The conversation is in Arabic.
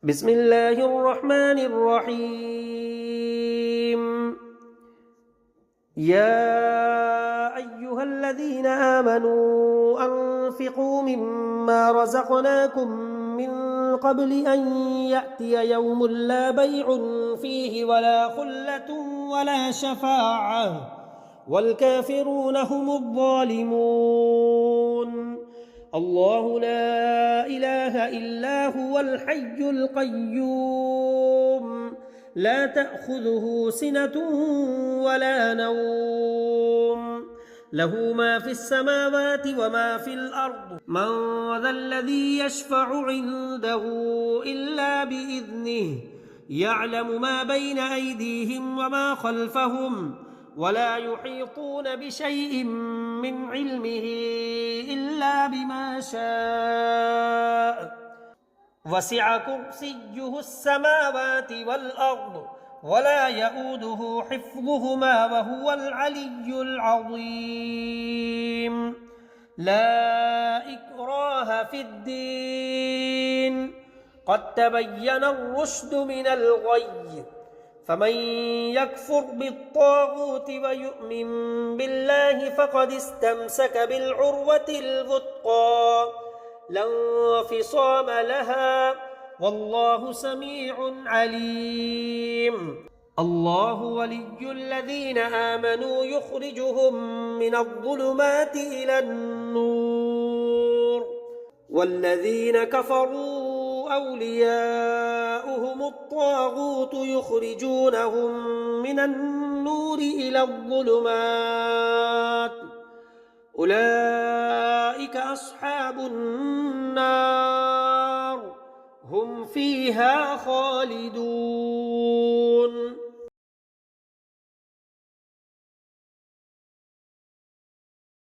بسم الله الرحمن الرحيم. يا أيها الذين آمنوا أنفقوا مما رزقناكم من قبل أن يأتي يوم لا بيع فيه ولا خلة ولا شفاعة والكافرون هم الظالمون. الله لا إله إلا هو الحي القيوم لا تأخذه سنة ولا نوم له ما في السماوات وما في الأرض من ذا الذي يشفع عنده إلا بإذنه يعلم ما بين أيديهم وما خلفهم ولا يحيطون بشيء من علمه إلا بما شاء وسع كرسيه السماوات والأرض ولا يؤوده حفظهما وهو العلي العظيم. لا إكراه في الدين قد تبين الرشد من الغي فمن يكفر بالطاغوت ويؤمن بالله فقد استمسك بالعروة الوثقى لا انفصام لها والله سميع عليم. الله ولي الذين آمنوا يخرجهم من الظلمات إلى النور والذين كفروا أولياؤهم الطاغوت يخرجونهم من النور إلى الظلمات أولئك أصحاب النار هم فيها خالدون.